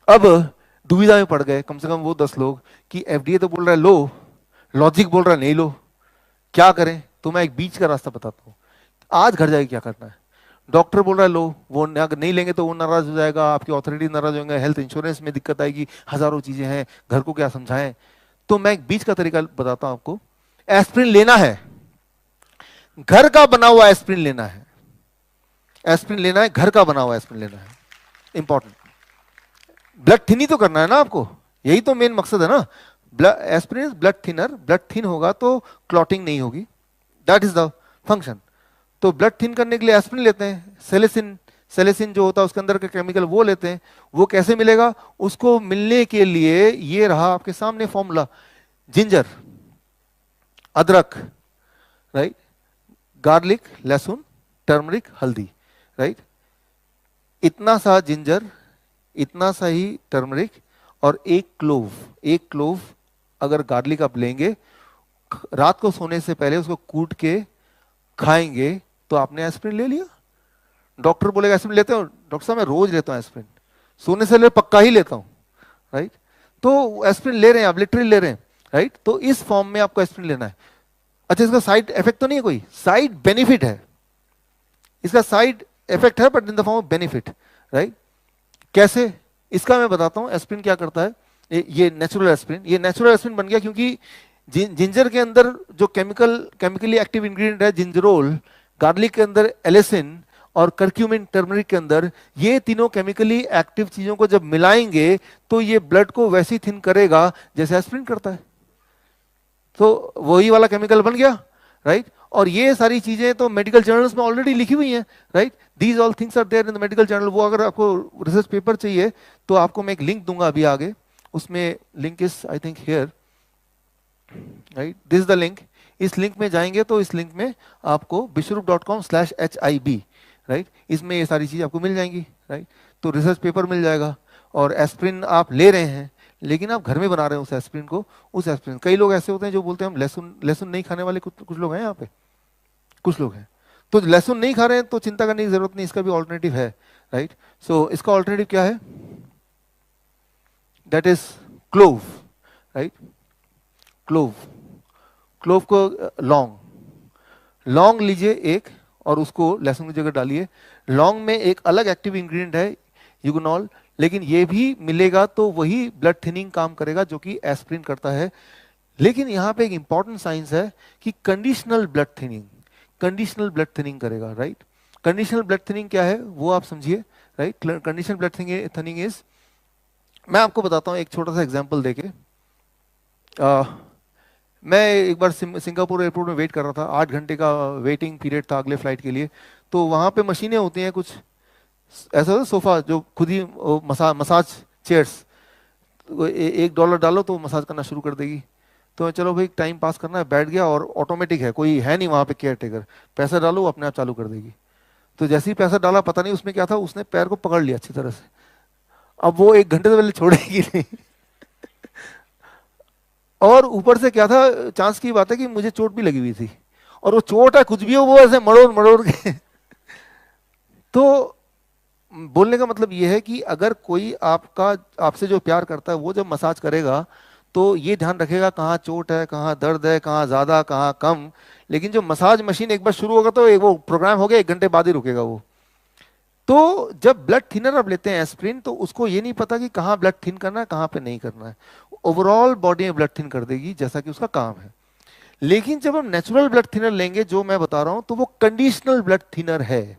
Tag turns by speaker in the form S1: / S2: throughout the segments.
S1: अब दुविधा में पड़ गए कम से कम वो 10 लोग कि एफडीए तो बोल रहा है लो, लॉजिक बोल रहा है नहीं लो, क्या करें? तो मैं एक बीच का रास्ता बताता हूँ। आज घर जाके क्या करना है? डॉक्टर बोल रहा है लो, वो अगर नहीं लेंगे तो वो नाराज हो जाएगा, आपकी अथॉरिटी नाराज होंगे, हेल्थ इंश्योरेंस में दिक्कत आएगी, हजारों चीजें हैं, घर को क्या समझाएं। तो मैं एक बीच का तरीका बताता हूं आपको। एस्प्रिन लेना है, घर का बना हुआ एस्प्रिन लेना है। एस्प्रिन लेना है, घर का बना हुआ एस्प्रिन लेना है। इंपॉर्टेंट, ब्लड थिन ही तो करना है ना आपको, यही तो मेन मकसद है ना। Blood aspirin blood thinner, blood thin होगा तो क्लॉटिंग नहीं होगी, दैट इज द फंक्शन। तो ब्लड थिन करने के लिए एस्प्रिन लेते हैं, सेलेसिन, सेलेसिन जो होता है उसके अंदर का केमिकल वो लेते हैं। वो कैसे मिलेगा? उसको मिलने के लिए ये रहा आपके सामने फॉर्मूला, जिंजर, अदरक, राइट, गार्लिक, लहसुन, टर्मरिक, हल्दी, राइट। इतना सा जिंजर, इतना सा ही टर्मरिक, और एक क्लोव, एक क्लोव अगर गार्लिक आप लेंगे, रात को सोने से पहले उसको कूट के खाएंगे तो आपने एस्प्रिन ले लिया। डॉक्टर बोलेगा एस्प्रिन लेते हो? डॉक्टर साहब मैं रोज लेता हूँ एस्प्रिन, सोने से पहले पक्का ही लेता हूँ, राइट। तो एस्प्रिन ले रहे हैं आप, लिटरली ले रहे हैं, राइट। तो इस फॉर्म में आपको एस्प्रिन लेना है। अच्छा, इसका साइड इफेक्ट तो नहीं है, कोई साइड बेनिफिट है, इसका साइड इफेक्ट है but in the form of benefit, right. कैसे? इसका मैं बताता हूं। एस्प्रिन क्या करता है, ये नेचुरल एस्प्रिन, ये नेचुरल एस्प्रिन बन गया क्योंकि जिंजर के अंदर जो केमिकली एक्टिव इंग्रेडिएंट है जिंजरोल, गार्लिक के अंदर एलिसिन, और करक्यूमिन टर्मरिक के अंदर, ये तीनों केमिकली एक्टिव चीजों को जब मिलाएंगे तो ये ब्लड को वैसे ही थिन करेगा जैसे एस्प्रिन करता है। तो वही वाला केमिकल बन गया, राइट। और ये सारी चीजें तो मेडिकल जर्नल्स में ऑलरेडी लिखी हुई हैं, right. These all things are there in the medical journal. वो अगर आपको रिसर्च पेपर चाहिए तो आपको मैं एक लिंक दूंगा अभी आगे, उसमें link is I think here, right, this the link. इस लिंक में जाएंगे तो इस लिंक में आपको bishrup.com/HIB, राइट, इसमें ये सारी चीज आपको मिल जाएंगी, राइट। तो रिसर्च पेपर मिल जाएगा। और एस्प्रिन आप ले रहे हैं लेकिन आप घर में बना रहे हैं उस एस्प्रिन को, उस एस्प्रिन, कई लोग ऐसे होते हैं जो बोलते हैं हम लहसुन लहसुन नहीं खाने वाले, कुछ लोग हैं यहाँ पे, कुछ लोग हैं। तो लहसुन नहीं खा रहे हैं तो चिंता करने की जरूरत नहीं, इसका भी ऑल्टरनेटिव है, राइट। सो इसका ऑल्टरनेटिव क्या है? That is clove, right. Clove, clove को लौंग, लौंग लीजिए एक और उसको लहसुन की जगह डालिए। लौंग में एक अलग एक्टिव इंग्रेडिएंट है यूगोनॉल, लेकिन ये भी मिलेगा तो वही ब्लड थिनिंग काम करेगा जो कि एस्प्रिन करता है। लेकिन यहां पे एक इंपॉर्टेंट साइंस है कि conditional blood thinning, conditional blood thinning करेगा, राइट। कंडीशनल ब्लड थिनिंग क्या है वो आप समझिए, right. Conditional blood thinning is, मैं आपको बताता हूं एक छोटा सा एग्जांपल देके। मैं एक बार सिंगापुर एयरपोर्ट में वेट कर रहा था, 8 घंटे का वेटिंग पीरियड था अगले फ्लाइट के लिए। तो वहाँ पे मशीनें होती हैं कुछ ऐसा होता है, सोफा जो खुद ही मसाज चेयर्स, $1 डालो तो मसाज करना शुरू कर देगी। तो चलो भाई टाइम पास करना है, बैठ गया, और ऑटोमेटिक है, कोई है नहीं वहाँ पे केयर टेकर, पैसा डालो वो अपने आप चालू कर देगी। तो जैसे ही पैसा डाला, पता नहीं उसमें क्या था, उसने पैर को पकड़ लिया अच्छी तरह से। अब वो 1 घंटे से पहले छोड़ेगी नहीं। और ऊपर से क्या था, चांस की बात है कि मुझे चोट भी लगी हुई थी, और वो चोट है कुछ भी हो, वो ऐसे मरोड़ मरोड़ के। तो बोलने का मतलब ये है कि अगर कोई आपका आपसे जो प्यार करता है वो जब मसाज करेगा तो ये ध्यान रखेगा कहाँ चोट है, कहाँ दर्द है, कहाँ ज्यादा कहाँ कम। लेकिन जो मसाज मशीन एक बार शुरू होगा तो वो प्रोग्राम हो गया, 1 घंटे बाद ही रुकेगा वो। तो जब ब्लड थिनर आप लेते हैं एस्प्रिन, तो उसको ये नहीं पता कि कहाँ ब्लड थिन करना है कहाँ पे नहीं करना है, ओवरऑल बॉडी में ब्लड थिन कर देगी जैसा कि उसका काम है। लेकिन जब हम नेचुरल ब्लड थिनर लेंगे जो मैं बता रहा हूं, तो वो कंडीशनल ब्लड थिनर है,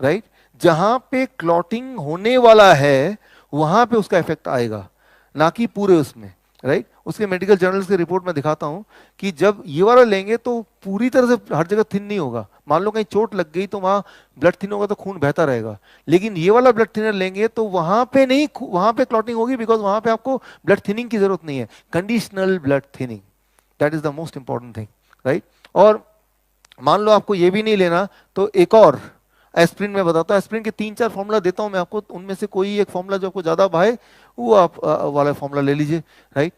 S1: राइट। जहां पे क्लॉटिंग होने वाला है वहां पे उसका इफेक्ट आएगा, ना कि पूरे उसमें, राइट। उसके मेडिकल जर्नल्स की रिपोर्ट में दिखाता हूं कि जब ये वाला लेंगे तो पूरी तरह से हर जगह थिन नहीं होगा। मान लो कहीं चोट लग गई तो वहां ब्लड थिन होगा तो खून बहता रहेगा। लेकिन ये वाला ब्लड थिनर लेंगे तो वहां पे नहीं, वहां पे क्लॉटिंग होगी, बिकॉज वहां पे आपको ब्लड थिनिंग की जरूरत नहीं है, conditional blood thinning, that is the most important thing, right. और मान लो आपको ये भी नहीं लेना तो एक और एस्प्रिन में बताता हूँ। एस्प्रिन के 3-4 फॉर्मूला देता हूं मैं आपको, उनमें से कोई एक फॉर्मूला जो आपको ज्यादा भाए वो आप वाला फॉर्मूला ले लीजिए, right.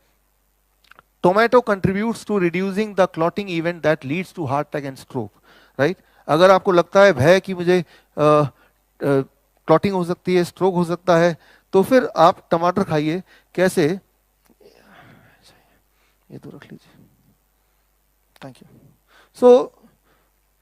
S1: Tomato contributes to reducing the clotting event that leads to heart attack and stroke, right. अगर आपको लगता है भय कि मुझे क्लॉटिंग हो सकती है, स्ट्रोक हो सकता है, तो फिर आप टमाटर खाइए। कैसे, ये तो रख लीजिए, थैंक यू। सो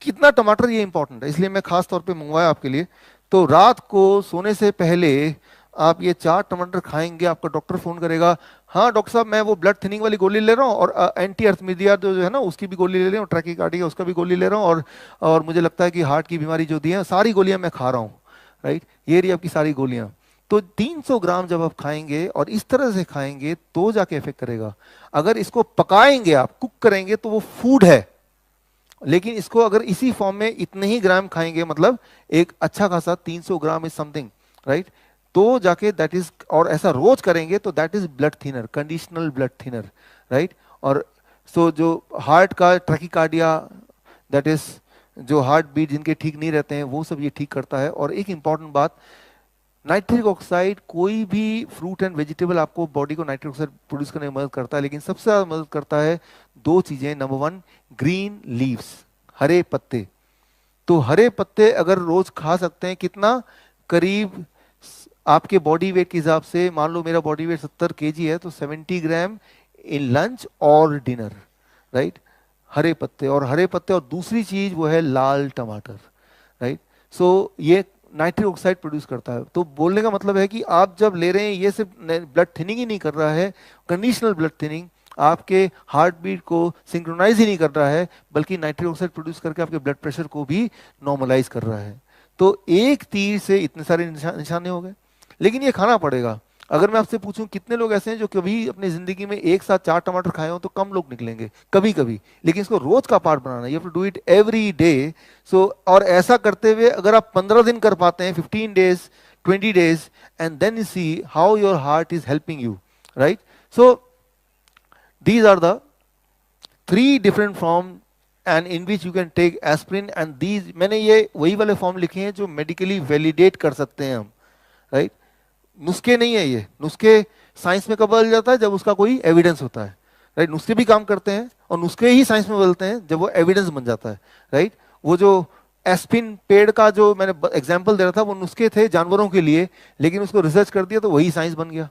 S1: कितना टमाटर, ये इंपॉर्टेंट है, इसलिए मैं खास तौर पे मंगवाया आपके लिए। तो रात को सोने से पहले आप ये 4 टमाटर खाएंगे, आपका डॉक्टर फोन करेगा, हाँ डॉक्टर साहब मैं वो ब्लड थिनिंग वाली गोली ले रहा हूँ, और एंटी अर्थमिदिया जो है ना उसकी भी गोली ले रहा हूँ, ट्रैकीकार्डिया उसका भी गोली ले रहा हूँ, और मुझे लगता है कि हार्ट की बीमारी जो दी है सारी गोलियां मैं खा रहा हूँ, राइट, ये रही आपकी सारी गोलियां। तो 300 ग्राम जब आप खाएंगे और इस तरह से खाएंगे तो जाके इफेक्ट करेगा। अगर इसको पकाएंगे, आप कुक करेंगे, तो वो फूड है, लेकिन इसको अगर इसी फॉर्म में इतने ही ग्राम खाएंगे, मतलब एक अच्छा खासा 300 ग्राम इज समथिंग, राइट, तो जाके दैट इज, और ऐसा रोज करेंगे तो that is blood thinner, conditional blood thinner, right. और सो जो हार्ट का ट्रैकीकार्डिया, दैट इज जो हार्ट बीट जिनके ठीक नहीं रहते हैं, वो सब ये ठीक करता है। और एक इंपॉर्टेंट बात, नाइट्रिक ऑक्साइड, कोई भी फ्रूट एंड वेजिटेबल आपको बॉडी को नाइट्रिक ऑक्साइड प्रोड्यूस करने में मदद करता है, लेकिन सबसे ज्यादा मदद करता है 2 चीजें। नंबर 1, ग्रीन लीव्स, हरे पत्ते। तो हरे पत्ते अगर रोज खा सकते हैं, कितना, करीब आपके बॉडी वेट के हिसाब से, मान लो मेरा बॉडी वेट 70 केजी है, तो 70 ग्राम इन लंच और डिनर, राइट, हरे पत्ते। और हरे पत्ते, और दूसरी चीज वो है लाल टमाटर, राइट। सो ये नाइट्रिक ऑक्साइड प्रोड्यूस करता है। तो बोलने का मतलब है कि आप जब ले रहे हैं, ये सिर्फ ब्लड थिनिंग ही नहीं कर रहा है, कंडीशनल ब्लड थिनिंग, आपके हार्ट बीट को सिंक्रोनाइज ही नहीं कर रहा है, बल्कि नाइट्रिक ऑक्साइड प्रोड्यूस करके आपके ब्लड प्रेशर को भी नॉर्मलाइज कर रहा है। तो एक तीर से इतने सारे निशाने हो गए। लेकिन ये खाना पड़ेगा। अगर मैं आपसे पूछूं कितने लोग ऐसे हैं जो कभी अपनी जिंदगी में एक साथ 4 टमाटर खाए हो, तो कम लोग निकलेंगे, कभी कभी। लेकिन इसको रोज का पार्ट बनाना, you have to do it every day. So और ऐसा करते हुए अगर आप 15 दिन कर पाते हैं, 15 days, 20 days, and then you see how your heart is helping you, right. So these are the 3 different form and in which you can take aspirin, and these, मैंने ये वही वाले फॉर्म लिखे हैं जो मेडिकली वैलिडेट कर सकते हैं हम, राइट। नुस्खे नहीं है ये, नुस्खे साइंस में कब बदल जाता है, जब उसका कोई एविडेंस होता है, राइट। नुस्खे भी काम करते हैं, और नुस्खे ही साइंस में बदलते हैं जब वो एविडेंस बन जाता है, राइट। वो जो एस्पिन पेड़ का जो मैंने एग्जांपल दे रहा था, वो नुस्खे थे जानवरों के लिए, लेकिन उसको रिसर्च कर दिया तो वही साइंस बन गया,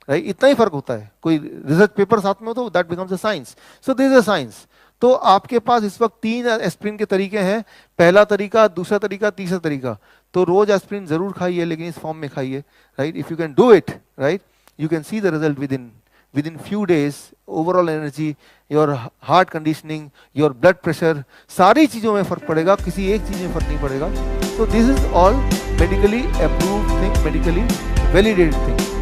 S1: राइट। इतना ही फर्क होता है, कोई रिसर्च पेपर साथ में हो तो that becomes a science. So this is a science. तो आपके पास इस वक्त 3 एस्पिरिन के तरीके हैं, पहला तरीका, दूसरा तरीका, तीसरा तरीका। तो रोज एस्पिरिन जरूर खाइए, लेकिन इस फॉर्म में खाइए, right. If you can do it, right, you can see the result with in few days. Overall energy, your heart conditioning, your blood pressure, सारी चीजों में फर्क पड़ेगा, किसी एक चीज में फर्क नहीं पड़ेगा। So this is all medically approved thing, medically validated thing.